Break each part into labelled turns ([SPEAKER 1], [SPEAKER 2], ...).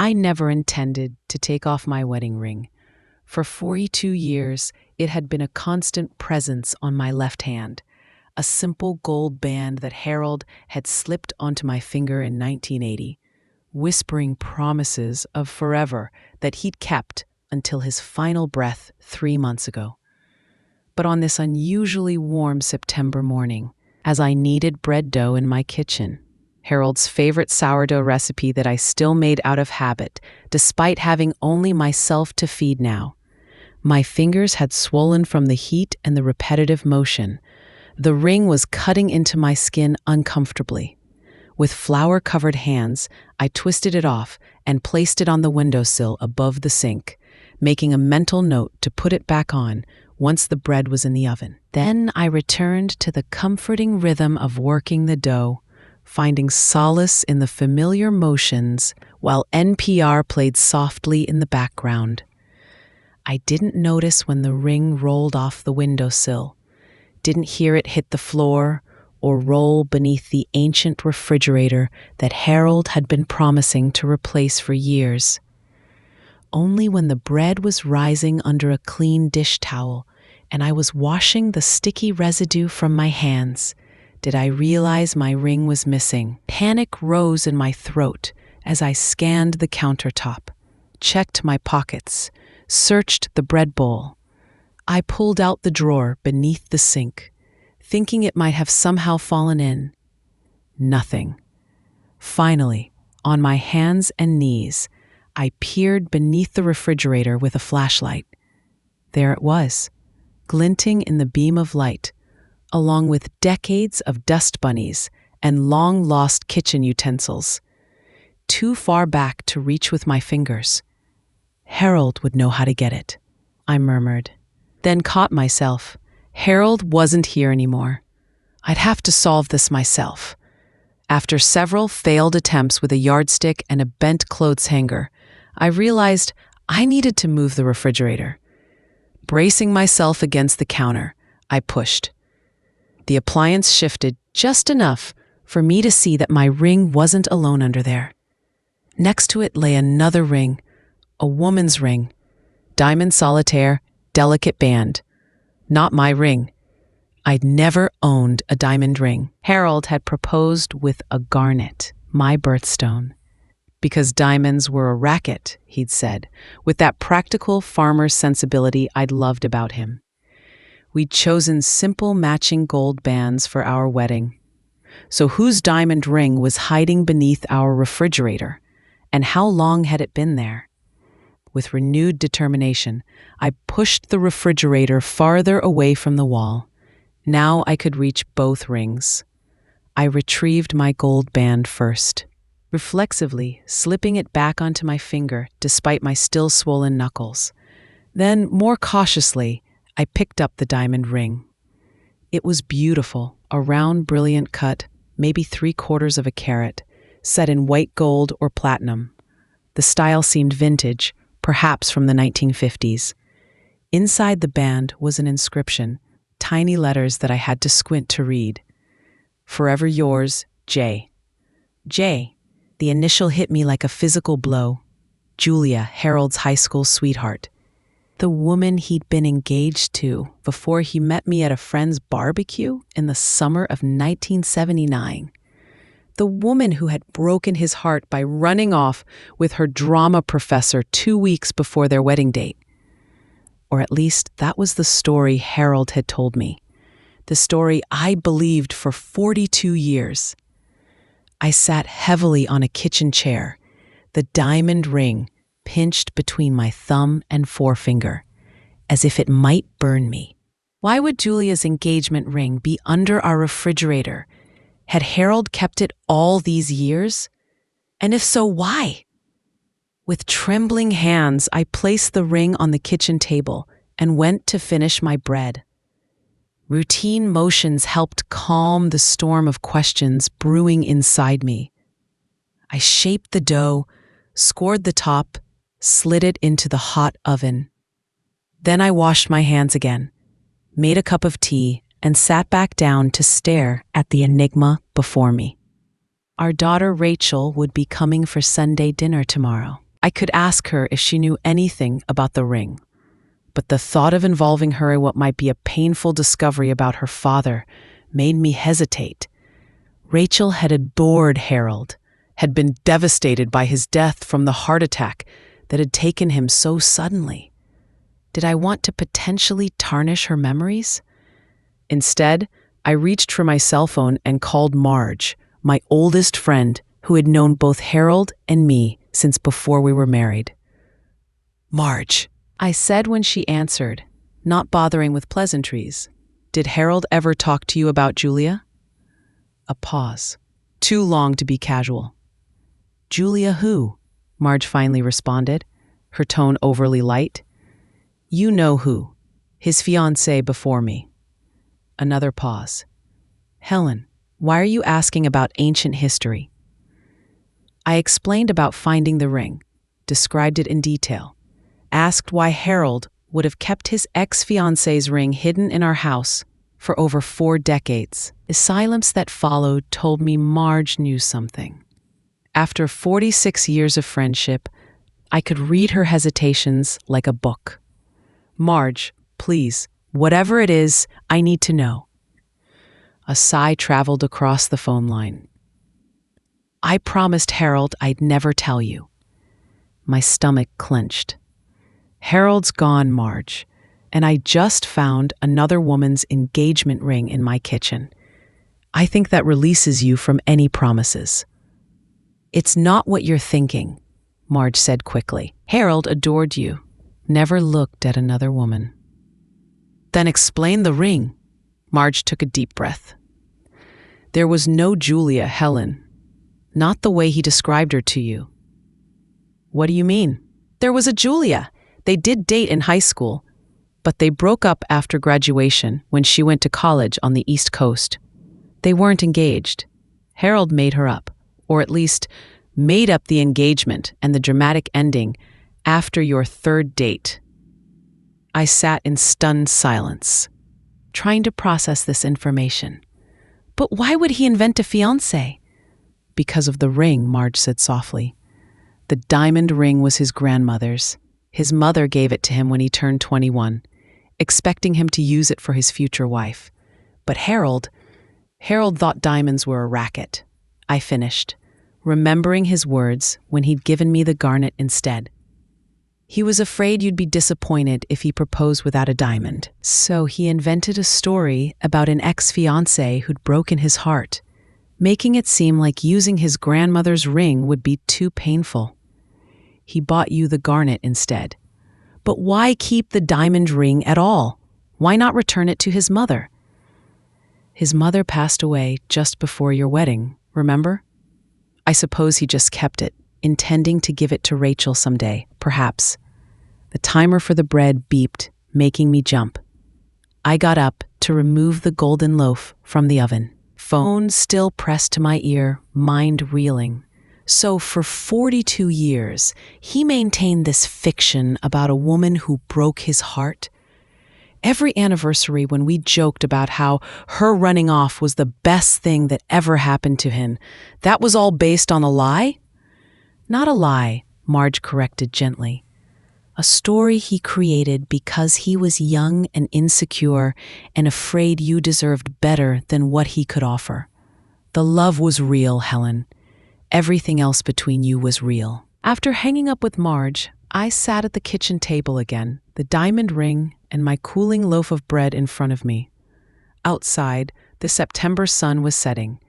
[SPEAKER 1] I never intended to take off my wedding ring. For 42 years, it had been a constant presence on my left hand, a simple gold band that Harold had slipped onto my finger in 1980, whispering promises of forever that he'd kept until his final breath 3 months ago. But on this unusually warm September morning, as I kneaded bread dough in my kitchen, Harold's favorite sourdough recipe that I still made out of habit, despite having only myself to feed now, my fingers had swollen from the heat and the repetitive motion. The ring was cutting into my skin uncomfortably. With flour-covered hands, I twisted it off and placed it on the windowsill above the sink, making a mental note to put it back on once the bread was in the oven. Then I returned to the comforting rhythm of working the dough, finding solace in the familiar motions while NPR played softly in the background. I didn't notice when the ring rolled off the windowsill, didn't hear it hit the floor or roll beneath the ancient refrigerator that Harold had been promising to replace for years. Only when the bread was rising under a clean dish towel and I was washing the sticky residue from my hands did I realize my ring was missing. Panic rose in my throat as I scanned the countertop, checked my pockets, searched the bread bowl. I pulled out the drawer beneath the sink, thinking it might have somehow fallen in. Nothing. Finally, on my hands and knees, I peered beneath the refrigerator with a flashlight. There it was, glinting in the beam of light, along with decades of dust bunnies and long-lost kitchen utensils, too far back to reach with my fingers. Harold would know how to get it, I murmured, then caught myself. Harold wasn't here anymore. I'd have to solve this myself. After several failed attempts with a yardstick and a bent clothes hanger, I realized I needed to move the refrigerator. Bracing myself against the counter, I pushed. The appliance shifted just enough for me to see that my ring wasn't alone under there. Next to it lay another ring, a woman's ring, diamond solitaire, delicate band. Not my ring. I'd never owned a diamond ring. Harold had proposed with a garnet, my birthstone. Because diamonds were a racket, he'd said, with that practical farmer's sensibility I'd loved about him. We'd chosen simple matching gold bands for our wedding. So whose diamond ring was hiding beneath our refrigerator, and how long had it been there? With renewed determination, I pushed the refrigerator farther away from the wall. Now I could reach both rings. I retrieved my gold band first, reflexively slipping it back onto my finger despite my still swollen knuckles. Then, more cautiously, I picked up the diamond ring. It was beautiful, a round, brilliant cut, maybe 3/4 of a carat, set in white gold or platinum. The style seemed vintage, perhaps from the 1950s. Inside the band was an inscription, tiny letters that I had to squint to read. Forever yours, J. J. The initial hit me like a physical blow. Julia, Harold's high school sweetheart. The woman he'd been engaged to before he met me at a friend's barbecue in the summer of 1979. The woman who had broken his heart by running off with her drama professor 2 weeks before their wedding date. Or at least that was the story Harold had told me. The story I believed for 42 years. I sat heavily on a kitchen chair, the diamond ring pinched between my thumb and forefinger, as if it might burn me. Why would Julia's engagement ring be under our refrigerator? Had Harold kept it all these years? And if so, why? With trembling hands, I placed the ring on the kitchen table and went to finish my bread. Routine motions helped calm the storm of questions brewing inside me. I shaped the dough, scored the top, slid it into the hot oven. Then I washed my hands again, made a cup of tea, and sat back down to stare at the enigma before me. Our daughter Rachel would be coming for Sunday dinner tomorrow. I could ask her if she knew anything about the ring, but the thought of involving her in what might be a painful discovery about her father made me hesitate. Rachel had adored Harold, had been devastated by his death from the heart attack that had taken him so suddenly. Did I want to potentially tarnish her memories? Instead, I reached for my cell phone and called Marge, my oldest friend who had known both Harold and me since before we were married. "Marge," I said when she answered, not bothering with pleasantries. "Did Harold ever talk to you about Julia?" A pause, too long to be casual. "Julia who?" Marge finally responded, her tone overly light. "You know who. His fiancée before me." Another pause. "Helen, why are you asking about ancient history?" I explained about finding the ring, described it in detail, asked why Harold would have kept his ex-fiancée's ring hidden in our house for over 4 decades. The silence that followed told me Marge knew something. After 46 years of friendship, I could read her hesitations like a book. "Marge, please, whatever it is, I need to know." A sigh traveled across the phone line. "I promised Harold I'd never tell you." My stomach clenched. "Harold's gone, Marge, and I just found another woman's engagement ring in my kitchen. I think that releases you from any promises." "It's not what you're thinking," Marge said quickly. "Harold adored you, never looked at another woman." "Then explain the ring." Marge took a deep breath. "There was no Julia, Helen. Not the way he described her to you." "What do you mean?" "There was a Julia. They did date in high school, but they broke up after graduation when she went to college on the East Coast. They weren't engaged. Harold made her up, or at least made up the engagement and the dramatic ending after your 3rd date." I sat in stunned silence, trying to process this information. "But why would he invent a fiancé?" "Because of the ring," Marge said softly. "The diamond ring was his grandmother's. His mother gave it to him when he turned 21, expecting him to use it for his future wife. But Harold thought diamonds were a racket." I finished, remembering his words when he'd given me the garnet instead. "He was afraid you'd be disappointed if he proposed without a diamond. So he invented a story about an ex-fiancé who'd broken his heart, making it seem like using his grandmother's ring would be too painful. He bought you the garnet instead. But why keep the diamond ring at all? Why not return it to his mother?" "His mother passed away just before your wedding, remember? I suppose he just kept it, intending to give it to Rachel someday, perhaps." The timer for the bread beeped, making me jump. I got up to remove the golden loaf from the oven. Phone still pressed to my ear, mind reeling. So for 42 years, he maintained this fiction about a woman who broke his heart. Every anniversary when we joked about how her running off was the best thing that ever happened to him, that was all based on a lie? "Not a lie," Marge corrected gently. "A story he created because he was young and insecure and afraid you deserved better than what he could offer. The love was real, Helen. Everything else between you was real." After hanging up with Marge, I sat at the kitchen table again, the diamond ring and my cooling loaf of bread in front of me. Outside, the September sun was setting,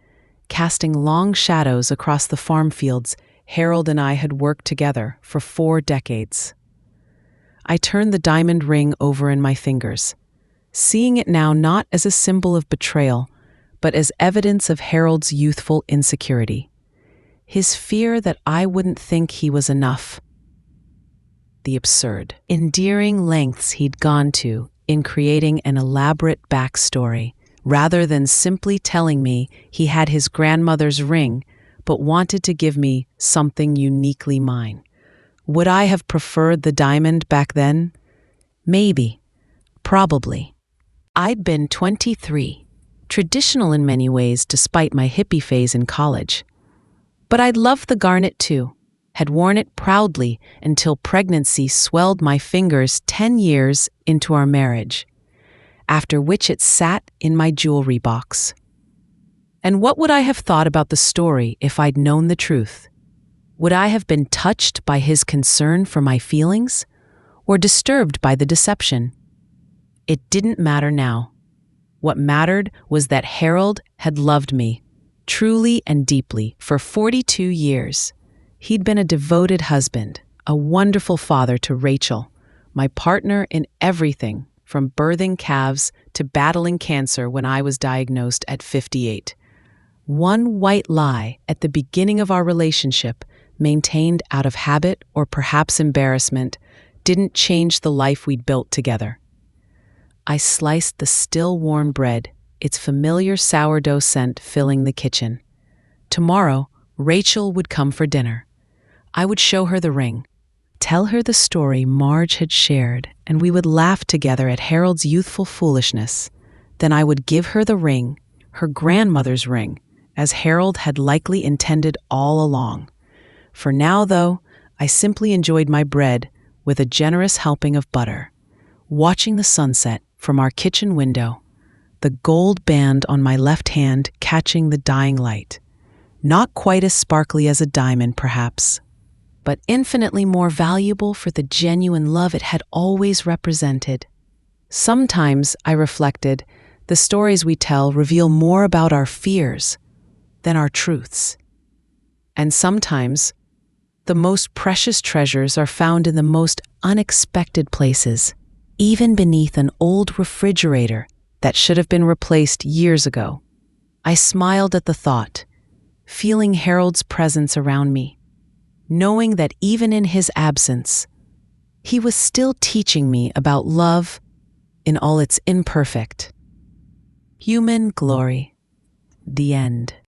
[SPEAKER 1] casting long shadows across the farm fields Harold and I had worked together for 4 decades. I turned the diamond ring over in my fingers, seeing it now not as a symbol of betrayal, but as evidence of Harold's youthful insecurity. His fear that I wouldn't think he was enough. The absurd, endearing lengths he'd gone to in creating an elaborate backstory, rather than simply telling me he had his grandmother's ring, but wanted to give me something uniquely mine. Would I have preferred the diamond back then? Maybe. Probably. I'd been 23, traditional in many ways despite my hippie phase in college. But I'd loved the garnet too, had worn it proudly until pregnancy swelled my fingers 10 years into our marriage, after which it sat in my jewelry box. And what would I have thought about the story if I'd known the truth? Would I have been touched by his concern for my feelings, or disturbed by the deception? It didn't matter now. What mattered was that Harold had loved me, truly and deeply, for 42 years. He'd been a devoted husband, a wonderful father to Rachel, my partner in everything from birthing calves to battling cancer when I was diagnosed at 58. One white lie at the beginning of our relationship, maintained out of habit or perhaps embarrassment, didn't change the life we'd built together. I sliced the still warm bread, its familiar sourdough scent filling the kitchen. Tomorrow, Rachel would come for dinner. I would show her the ring, tell her the story Marge had shared, and we would laugh together at Harold's youthful foolishness. Then I would give her the ring, her grandmother's ring, as Harold had likely intended all along. For now, though, I simply enjoyed my bread with a generous helping of butter, watching the sunset from our kitchen window, the gold band on my left hand catching the dying light. Not quite as sparkly as a diamond, perhaps, but infinitely more valuable for the genuine love it had always represented. Sometimes, I reflected, the stories we tell reveal more about our fears than our truths. And sometimes, the most precious treasures are found in the most unexpected places, even beneath an old refrigerator that should have been replaced years ago. I smiled at the thought, feeling Harold's presence around me, knowing that even in his absence, he was still teaching me about love in all its imperfect, human glory. The end.